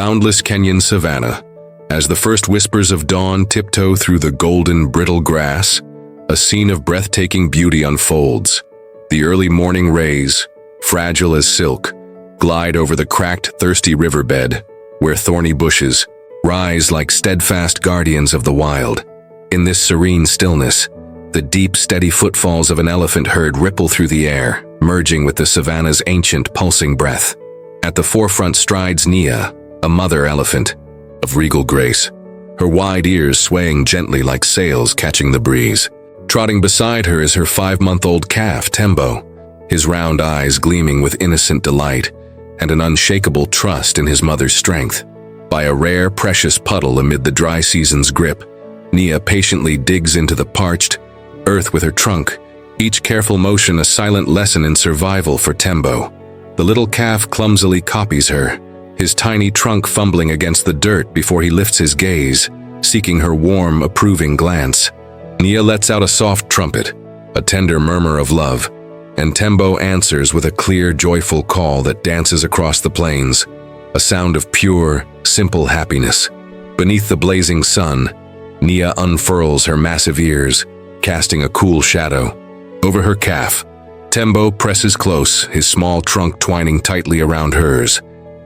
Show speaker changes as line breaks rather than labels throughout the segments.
boundless Kenyan savanna. As the first whispers of dawn tiptoe through the golden, brittle grass, a scene of breathtaking beauty unfolds. The early morning rays, fragile as silk, glide over the cracked, thirsty riverbed, where thorny bushes rise like steadfast guardians of the wild. In this serene stillness, the deep, steady footfalls of an elephant herd ripple through the air, merging with the savanna's ancient, pulsing breath. At the forefront strides Nia, a mother elephant of regal grace, her wide ears swaying gently like sails catching the breeze. Trotting beside her is her 5-month-old calf, Tembo, his round eyes gleaming with innocent delight and an unshakable trust in his mother's strength. By a rare, precious puddle amid the dry season's grip, Nia patiently digs into the parched earth with her trunk, each careful motion a silent lesson in survival for Tembo. The little calf clumsily copies her, his tiny trunk fumbling against the dirt before he lifts his gaze, seeking her warm, approving glance. Nia lets out a soft trumpet, a tender murmur of love, and Tembo answers with a clear, joyful call that dances across the plains, a sound of pure, simple happiness. Beneath the blazing sun, Nia unfurls her massive ears, casting a cool shadow. Over her calf, Tembo presses close, his small trunk twining tightly around hers,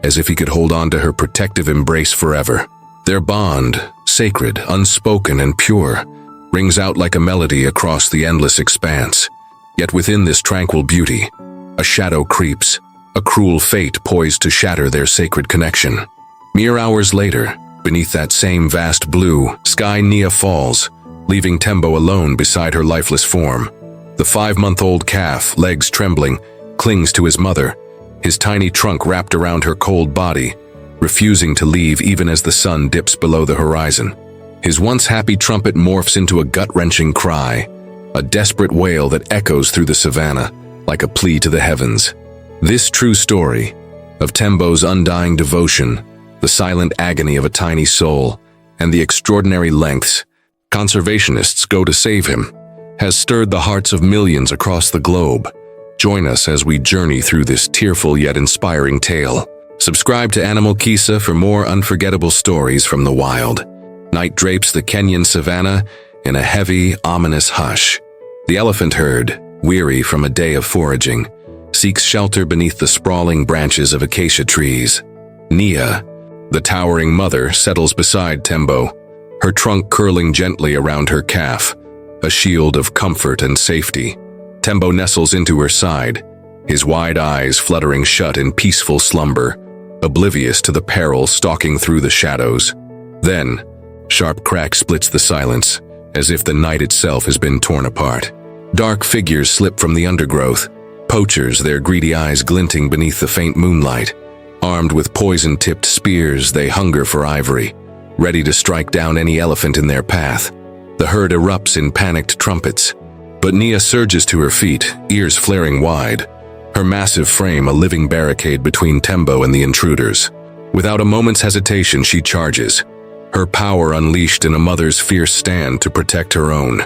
as if he could hold on to her protective embrace forever. Their bond, sacred, unspoken, and pure, rings out like a melody across the endless expanse. Yet within this tranquil beauty, a shadow creeps, a cruel fate poised to shatter their sacred connection. Mere hours later, beneath that same vast blue sky, Nia falls, leaving Tembo alone beside her lifeless form. The 5-month-old calf, legs trembling, clings to his mother, his tiny trunk wrapped around her cold body, refusing to leave even as the sun dips below the horizon. His once happy trumpet morphs into a gut-wrenching cry, a desperate wail that echoes through the savanna like a plea to the heavens. This true story of Tembo's undying devotion, the silent agony of a tiny soul, and the extraordinary lengths conservationists go to save him, has stirred the hearts of millions across the globe. Join us as we journey through this tearful yet inspiring tale. Subscribe to Animal Kisa for more unforgettable stories from the wild. Night drapes the Kenyan savanna in a heavy, ominous hush. The elephant herd, weary from a day of foraging, seeks shelter beneath the sprawling branches of acacia trees. Nia, the towering mother, settles beside Tembo, her trunk curling gently around her calf, a shield of comfort and safety. Tembo nestles into her side, his wide eyes fluttering shut in peaceful slumber, oblivious to the peril stalking through the shadows. Then, sharp crack splits the silence, as if the night itself has been torn apart. Dark figures slip from the undergrowth, poachers, their greedy eyes glinting beneath the faint moonlight. Armed with poison-tipped spears, they hunger for ivory, ready to strike down any elephant in their path. The herd erupts in panicked trumpets, but Nia surges to her feet, ears flaring wide, her massive frame a living barricade between Tembo and the intruders. Without a moment's hesitation, she charges, her power unleashed in a mother's fierce stand to protect her own.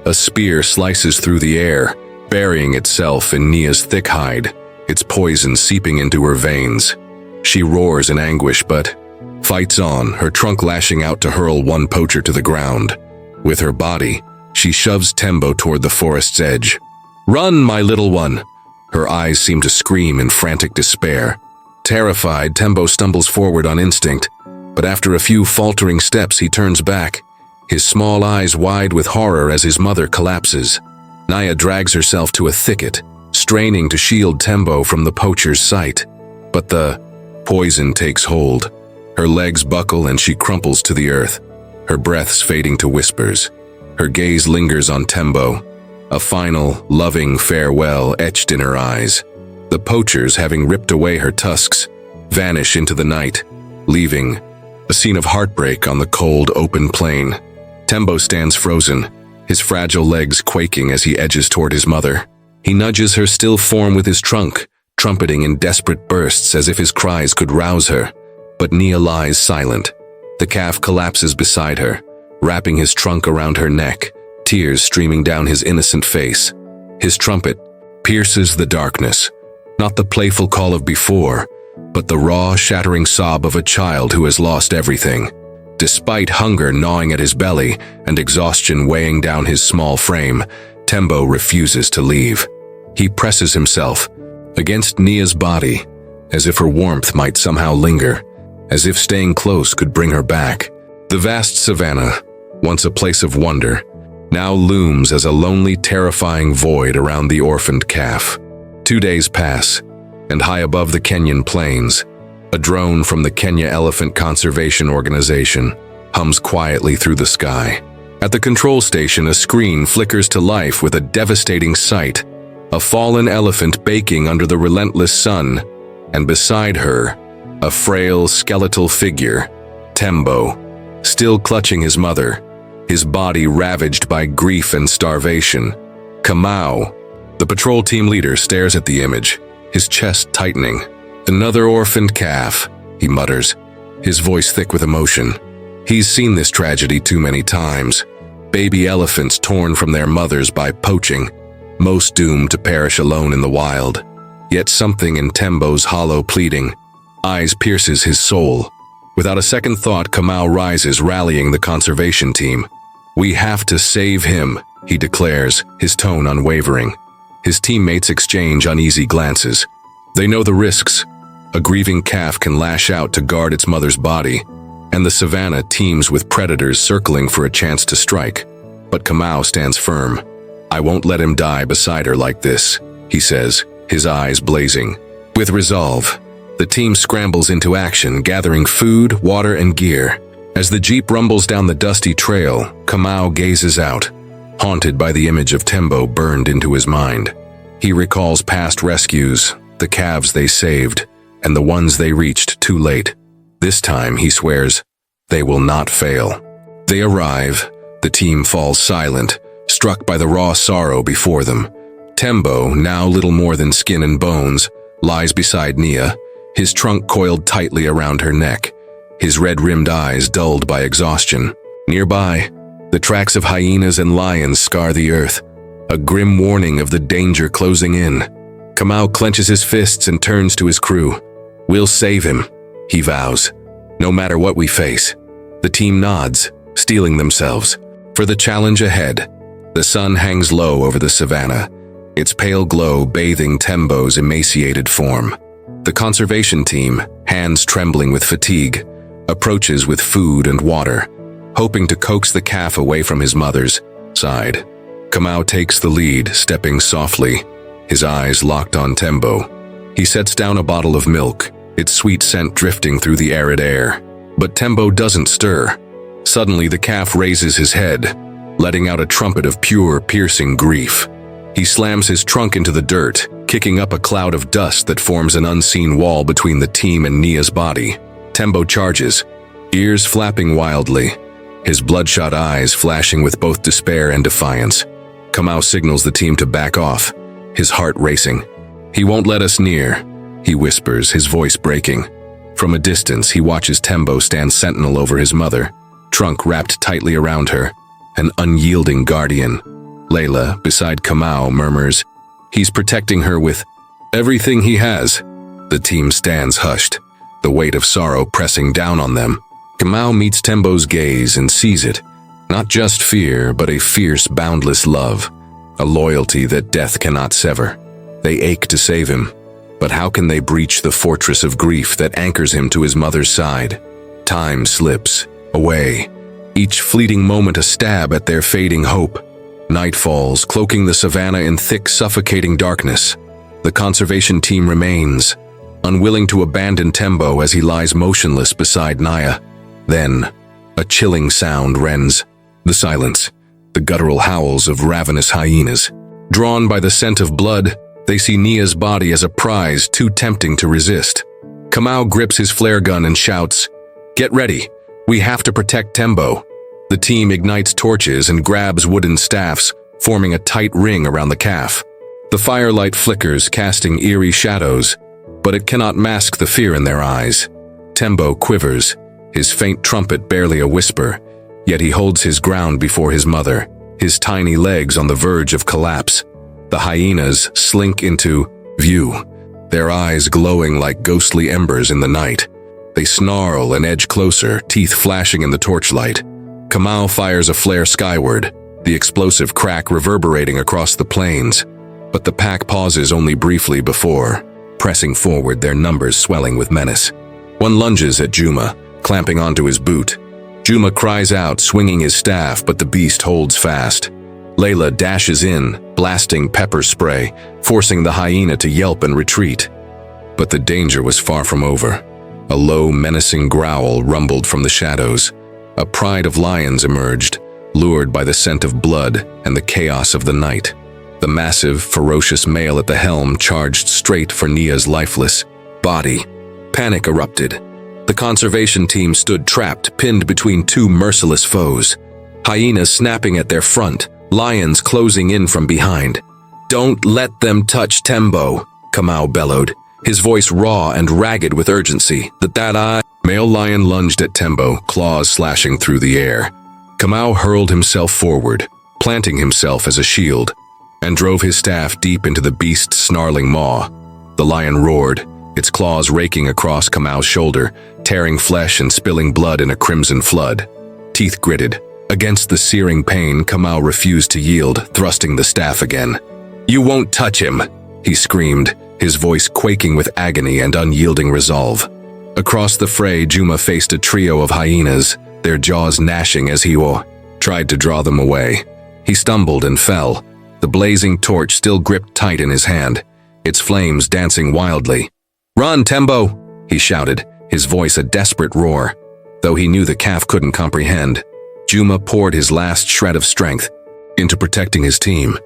A spear slices through the air, burying itself in Nia's thick hide, its poison seeping into her veins. She roars in anguish, but fights on, her trunk lashing out to hurl one poacher to the ground. With her body, she shoves Tembo toward the forest's edge. "Run, my little one!" Her eyes seem to scream in frantic despair. Terrified, Tembo stumbles forward on instinct, but after a few faltering steps, he turns back, his small eyes wide with horror as his mother collapses. Nia drags herself to a thicket, straining to shield Tembo from the poacher's sight. But the poison takes hold. Her legs buckle and she crumples to the earth, her breaths fading to whispers. Her gaze lingers on Tembo, a final, loving farewell etched in her eyes. The poachers, having ripped away her tusks, vanish into the night, leaving a scene of heartbreak on the cold, open plain. Tembo stands frozen, his fragile legs quaking as he edges toward his mother. He nudges her still form with his trunk, trumpeting in desperate bursts as if his cries could rouse her. But Nia lies silent. The calf collapses beside her, wrapping his trunk around her neck, tears streaming down his innocent face. His trumpet pierces the darkness, not the playful call of before, but the raw, shattering sob of a child who has lost everything. Despite hunger gnawing at his belly and exhaustion weighing down his small frame, Tembo refuses to leave. He presses himself against Nia's body, as if her warmth might somehow linger, as if staying close could bring her back. The vast savanna, once a place of wonder, now looms as a lonely, terrifying void around the orphaned calf. 2 days pass, and high above the Kenyan plains, a drone from the Kenya Elephant Conservation Organization hums quietly through the sky. At the control station, a screen flickers to life with a devastating sight: a fallen elephant baking under the relentless sun, and beside her, a frail, skeletal figure, Tembo, still clutching his mother, his body ravaged by grief and starvation. Kamau, the patrol team leader, stares at the image, his chest tightening. "Another orphaned calf," he mutters, his voice thick with emotion. He's seen this tragedy too many times. Baby elephants torn from their mothers by poaching, most doomed to perish alone in the wild. Yet something in Tembo's hollow pleading eyes pierces his soul. Without a second thought, Kamau rises, rallying the conservation team. "We have to save him," he declares, his tone unwavering. His teammates exchange uneasy glances. They know the risks. A grieving calf can lash out to guard its mother's body, and the savanna teems with predators circling for a chance to strike. But Kamau stands firm. "I won't let him die beside her like this," he says, his eyes blazing. With resolve, the team scrambles into action, gathering food, water, and gear. As the jeep rumbles down the dusty trail, Kamau gazes out, haunted by the image of Tembo burned into his mind. He recalls past rescues, the calves they saved, and the ones they reached too late. This time, he swears, they will not fail. They arrive. The team falls silent, struck by the raw sorrow before them. Tembo, now little more than skin and bones, lies beside Nia, his trunk coiled tightly around her neck, his red-rimmed eyes dulled by exhaustion. Nearby, the tracks of hyenas and lions scar the earth, a grim warning of the danger closing in. Kamau clenches his fists and turns to his crew. "We'll save him," he vows, "no matter what we face." The team nods, steeling themselves for the challenge ahead. The sun hangs low over the savanna, its pale glow bathing Tembo's emaciated form. The conservation team, hands trembling with fatigue, approaches with food and water, hoping to coax the calf away from his mother's side. Kamau takes the lead, stepping softly, his eyes locked on Tembo. He sets down a bottle of milk, its sweet scent drifting through the arid air. But Tembo doesn't stir. Suddenly, the calf raises his head, letting out a trumpet of pure, piercing grief. He slams his trunk into the dirt, kicking up a cloud of dust that forms an unseen wall between the team and Nia's body. Tembo charges, ears flapping wildly, his bloodshot eyes flashing with both despair and defiance. Kamau signals the team to back off, his heart racing. "He won't let us near," he whispers, his voice breaking. From a distance, he watches Tembo stand sentinel over his mother, trunk wrapped tightly around her, an unyielding guardian. Layla, beside Kamau, murmurs, "He's protecting her with everything he has." The team stands hushed, the weight of sorrow pressing down on them. Kamau meets Tembo's gaze and sees it, not just fear, but a fierce, boundless love, a loyalty that death cannot sever. They ache to save him, but how can they breach the fortress of grief that anchors him to his mother's side? Time slips away, each fleeting moment a stab at their fading hope. Night falls, cloaking the savanna in thick, suffocating darkness. The conservation team remains, unwilling to abandon Tembo as he lies motionless beside Nia. Then, a chilling sound rends the silence, the guttural howls of ravenous hyenas. Drawn by the scent of blood, they see Nia's body as a prize too tempting to resist. Kamau grips his flare gun and shouts, "Get ready! We have to protect Tembo." The team ignites torches and grabs wooden staffs, forming a tight ring around the calf. The firelight flickers, casting eerie shadows, but it cannot mask the fear in their eyes. Tembo quivers, his faint trumpet barely a whisper, yet he holds his ground before his mother, his tiny legs on the verge of collapse. The hyenas slink into view, their eyes glowing like ghostly embers in the night. They snarl and edge closer, teeth flashing in the torchlight. Kamau fires a flare skyward, the explosive crack reverberating across the plains. But the pack pauses only briefly before, pressing forward, their numbers swelling with menace. One lunges at Juma, clamping onto his boot. Juma cries out, swinging his staff, but the beast holds fast. Layla dashes in, blasting pepper spray, forcing the hyena to yelp and retreat. But the danger was far from over. A low, menacing growl rumbled from the shadows. A pride of lions emerged, lured by the scent of blood and the chaos of the night. The massive, ferocious male at the helm charged straight for Nia's lifeless body. Panic erupted. The conservation team stood trapped, pinned between two merciless foes. Hyenas snapping at their front, lions closing in from behind. "Don't let them touch Tembo," Kamau bellowed, his voice raw and ragged with urgency. Male lion lunged at Tembo, claws slashing through the air. Kamau hurled himself forward, planting himself as a shield, and drove his staff deep into the beast's snarling maw. The lion roared, its claws raking across Kamau's shoulder, tearing flesh and spilling blood in a crimson flood. Teeth gritted. Against the searing pain, Kamau refused to yield, thrusting the staff again. "You won't touch him," he screamed, his voice quaking with agony and unyielding resolve. Across the fray, Juma faced a trio of hyenas, their jaws gnashing as he tried to draw them away. He stumbled and fell, the blazing torch still gripped tight in his hand, its flames dancing wildly. "Run, Tembo!" he shouted, his voice a desperate roar. Though he knew the calf couldn't comprehend, Juma poured his last shred of strength into protecting his team.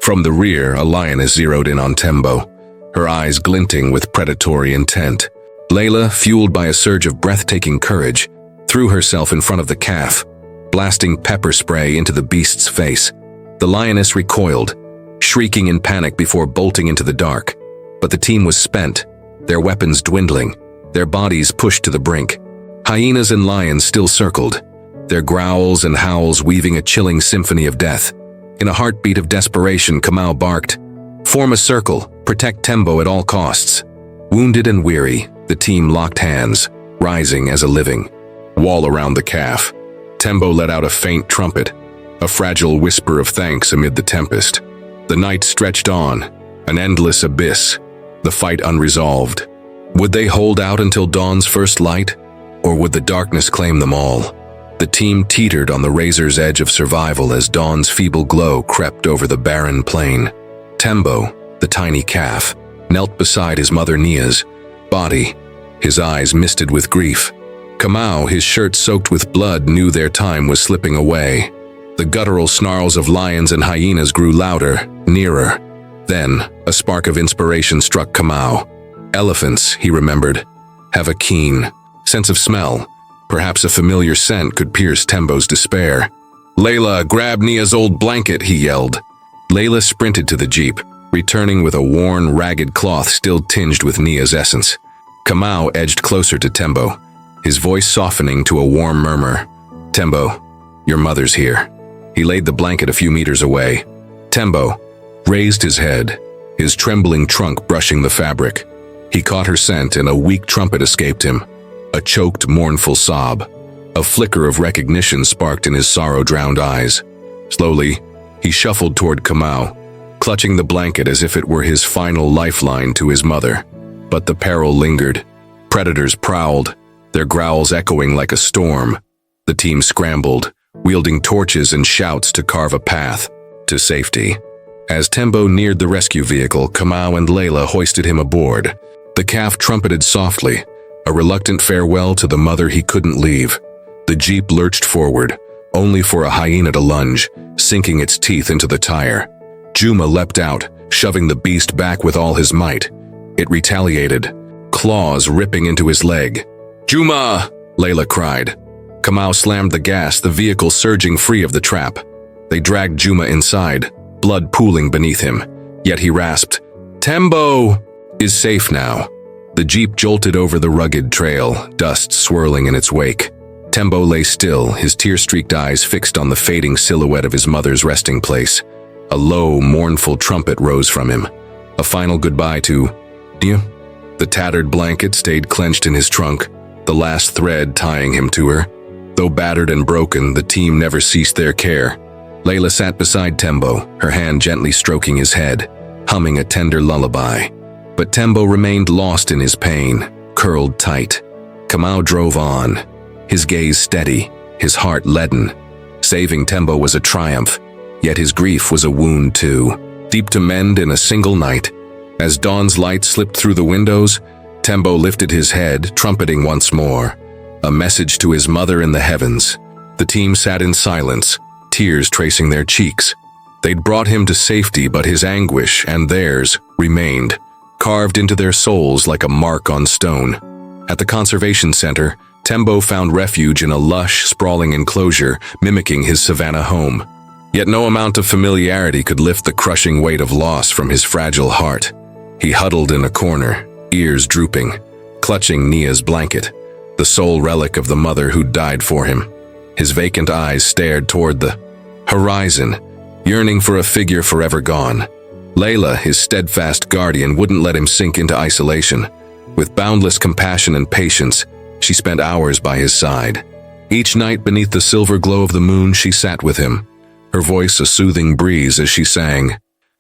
From the rear, a lioness zeroed in on Tembo, her eyes glinting with predatory intent. Layla, fueled by a surge of breathtaking courage, threw herself in front of the calf, blasting pepper spray into the beast's face. The lioness recoiled, shrieking in panic before bolting into the dark. But the team was spent, their weapons dwindling, their bodies pushed to the brink. Hyenas and lions still circled, their growls and howls weaving a chilling symphony of death. In a heartbeat of desperation, Kamau barked, "Form a circle, protect Tembo at all costs." Wounded and weary, the team locked hands, rising as a living wall around the calf. Tembo let out a faint trumpet, a fragile whisper of thanks amid the tempest. The night stretched on, an endless abyss, the fight unresolved. Would they hold out until dawn's first light, or would the darkness claim them all? The team teetered on the razor's edge of survival as dawn's feeble glow crept over the barren plain. Tembo, the tiny calf, knelt beside his mother Nia's body, his eyes misted with grief. Kamau, his shirt soaked with blood, knew their time was slipping away. The guttural snarls of lions and hyenas grew louder, nearer. Then, a spark of inspiration struck Kamau. Elephants, he remembered, have a keen sense of smell. Perhaps a familiar scent could pierce Tembo's despair. "Layla, grab Nia's old blanket," he yelled. Layla sprinted to the jeep, returning with a worn, ragged cloth still tinged with Nia's essence. Kamau edged closer to Tembo, his voice softening to a warm murmur. "Tembo, your mother's here." He laid the blanket a few meters away. Tembo raised his head, his trembling trunk brushing the fabric. He caught her scent and a weak trumpet escaped him, a choked, mournful sob. A flicker of recognition sparked in his sorrow-drowned eyes. Slowly, he shuffled toward Kamau, clutching the blanket as if it were his final lifeline to his mother. But the peril lingered. Predators prowled, their growls echoing like a storm. The team scrambled, wielding torches and shouts to carve a path to safety. As Tembo neared the rescue vehicle, Kamau and Layla hoisted him aboard. The calf trumpeted softly, a reluctant farewell to the mother he couldn't leave. The jeep lurched forward, only for a hyena to lunge, sinking its teeth into the tire. Juma leapt out, shoving the beast back with all his might. It retaliated, claws ripping into his leg. "Juma!" Layla cried. Kamau slammed the gas, the vehicle surging free of the trap. They dragged Juma inside, blood pooling beneath him. Yet he rasped, "Tembo is safe now." The jeep jolted over the rugged trail, dust swirling in its wake. Tembo lay still, his tear-streaked eyes fixed on the fading silhouette of his mother's resting place. A low, mournful trumpet rose from him, a final goodbye to Nia? The tattered blanket stayed clenched in his trunk, the last thread tying him to her. Though battered and broken, the team never ceased their care. Layla sat beside Tembo, her hand gently stroking his head, humming a tender lullaby. But Tembo remained lost in his pain, curled tight. Kamau drove on, his gaze steady, his heart leaden. Saving Tembo was a triumph, yet his grief was a wound too, deep to mend in a single night. As dawn's light slipped through the windows, Tembo lifted his head, trumpeting once more, a message to his mother in the heavens. The team sat in silence, tears tracing their cheeks. They'd brought him to safety, but his anguish and theirs remained, carved into their souls like a mark on stone. At the conservation center, Tembo found refuge in a lush, sprawling enclosure mimicking his savanna home. Yet no amount of familiarity could lift the crushing weight of loss from his fragile heart. He huddled in a corner, ears drooping, clutching Nia's blanket, the sole relic of the mother who died for him. His vacant eyes stared toward the horizon, yearning for a figure forever gone. Layla, his steadfast guardian, wouldn't let him sink into isolation. With boundless compassion and patience, she spent hours by his side. Each night beneath the silver glow of the moon, she sat with him, her voice a soothing breeze as she sang,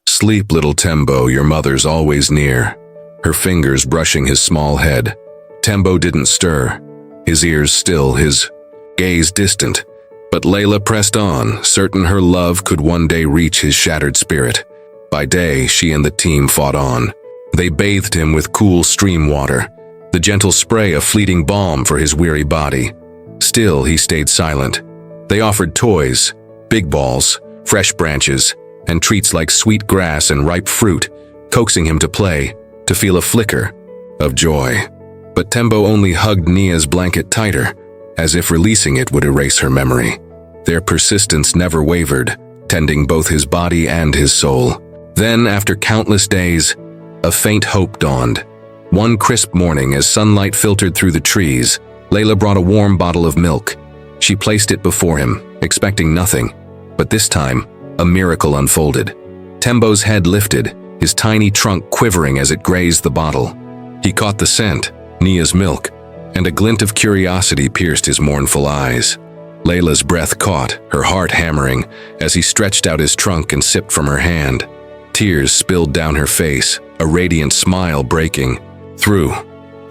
"Sleep, little Tembo, your mother's always near," her fingers brushing his small head. Tembo didn't stir, his ears still, his gaze distant. But Layla pressed on, certain her love could one day reach his shattered spirit. By day, she and the team fought on. They bathed him with cool stream water, the gentle spray a fleeting balm for his weary body. Still, he stayed silent. They offered toys, big balls, fresh branches, and treats like sweet grass and ripe fruit, coaxing him to play, to feel a flicker of joy. But Tembo only hugged Nia's blanket tighter, as if releasing it would erase her memory. Their persistence never wavered, tending both his body and his soul. Then, after countless days, a faint hope dawned. One crisp morning, as sunlight filtered through the trees, Layla brought a warm bottle of milk. She placed it before him, expecting nothing. But this time, a miracle unfolded. Tembo's head lifted, his tiny trunk quivering as it grazed the bottle. He caught the scent, Nia's milk, and a glint of curiosity pierced his mournful eyes. Layla's breath caught, her heart hammering, as he stretched out his trunk and sipped from her hand. Tears spilled down her face, a radiant smile breaking through.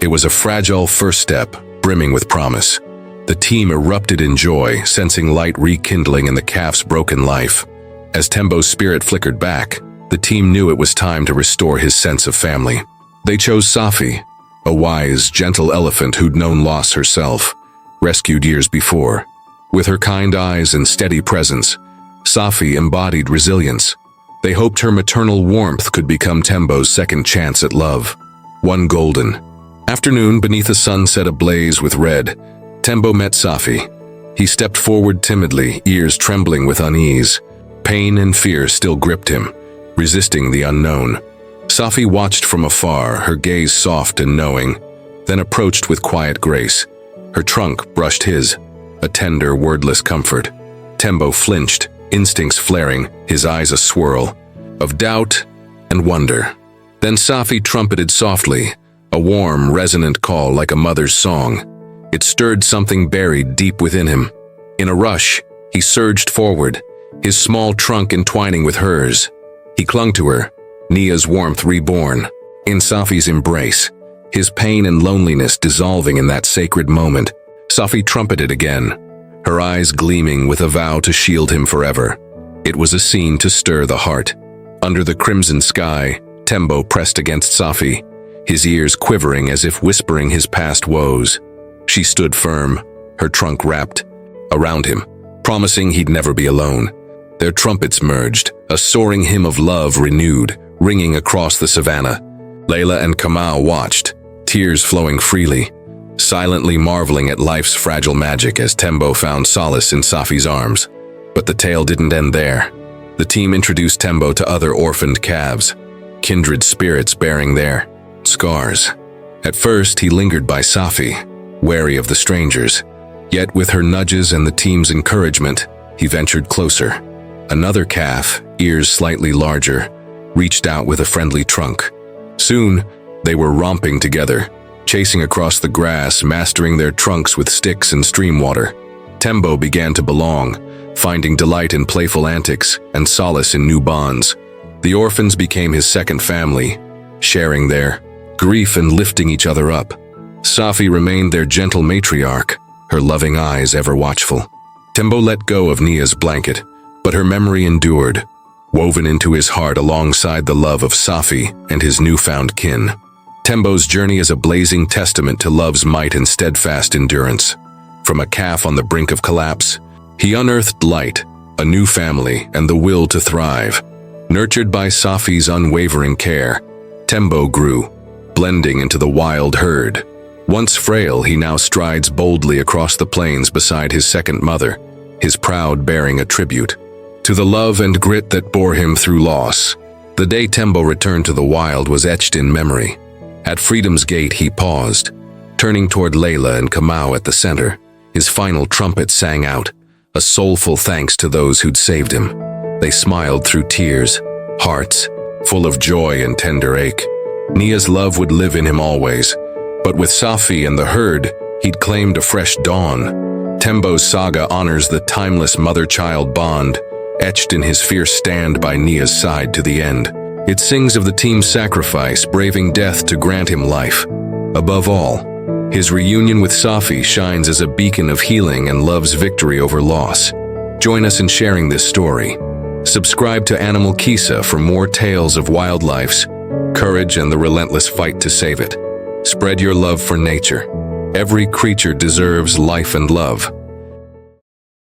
It was a fragile first step, brimming with promise. The team erupted in joy, sensing light rekindling in the calf's broken life. As Tembo's spirit flickered back, the team knew it was time to restore his sense of family. They chose Safi, a wise, gentle elephant who'd known loss herself, rescued years before. With her kind eyes and steady presence, Safi embodied resilience. They hoped her maternal warmth could become Tembo's second chance at love. One golden afternoon, beneath a sunset ablaze with red, Tembo met Safi. He stepped forward timidly, ears trembling with unease. Pain and fear still gripped him, resisting the unknown. Safi watched from afar, her gaze soft and knowing, then approached with quiet grace. Her trunk brushed his, a tender, wordless comfort. Tembo flinched, instincts flaring, his eyes a swirl of doubt and wonder. Then Safi trumpeted softly, a warm, resonant call like a mother's song. It stirred something buried deep within him. In a rush, he surged forward, his small trunk entwining with hers. He clung to her, Nia's warmth reborn, in Safi's embrace, his pain and loneliness dissolving in that sacred moment. Safi trumpeted again, her eyes gleaming with a vow to shield him forever. It was a scene to stir the heart. Under the crimson sky, Tembo pressed against Safi, his ears quivering as if whispering his past woes. She stood firm, her trunk wrapped around him, promising he'd never be alone. Their trumpets merged, a soaring hymn of love renewed, ringing across the savanna. Layla and Kamau watched, tears flowing freely, silently marveling at life's fragile magic as Tembo found solace in Safi's arms. But the tale didn't end there. The team introduced Tembo to other orphaned calves, kindred spirits bearing their scars. At first, he lingered by Safi, wary of the strangers. Yet with her nudges and the team's encouragement, he ventured closer. Another calf, ears slightly larger, reached out with a friendly trunk. Soon, They were romping together, chasing across the grass, mastering their trunks with sticks and stream water. Tembo began to belong, finding delight in playful antics and solace in new bonds. The orphans became his second family, sharing their grief and lifting each other up. Safi remained their gentle matriarch, her loving eyes ever watchful. Tembo let go of Nia's blanket, but her memory endured, woven into his heart alongside the love of Safi and his newfound kin. Tembo's journey is a blazing testament to love's might and steadfast endurance. From a calf on the brink of collapse, he unearthed light, a new family, and the will to thrive. Nurtured by Safi's unwavering care, Tembo grew, blending into the wild herd. Once frail, he now strides boldly across the plains beside his second mother, his proud bearing a tribute to the love and grit that bore him through loss. The day Tembo returned to the wild was etched in memory. At Freedom's Gate he paused, turning toward Layla and Kamau at the center. His final trumpet sang out, a soulful thanks to those who'd saved him. They smiled through tears, hearts full of joy and tender ache. Nia's love would live in him always, but with Safi and the herd, he'd claimed a fresh dawn. Tembo's saga honors the timeless mother-child bond, etched in his fierce stand by Nia's side to the end. It sings of the team's sacrifice, braving death to grant him life. Above all, his reunion with Safi shines as a beacon of healing and love's victory over loss. Join us in sharing this story. Subscribe to Animal Kisa for more tales of wildlife's courage and the relentless fight to save it. Spread your love for nature. Every creature deserves life and love.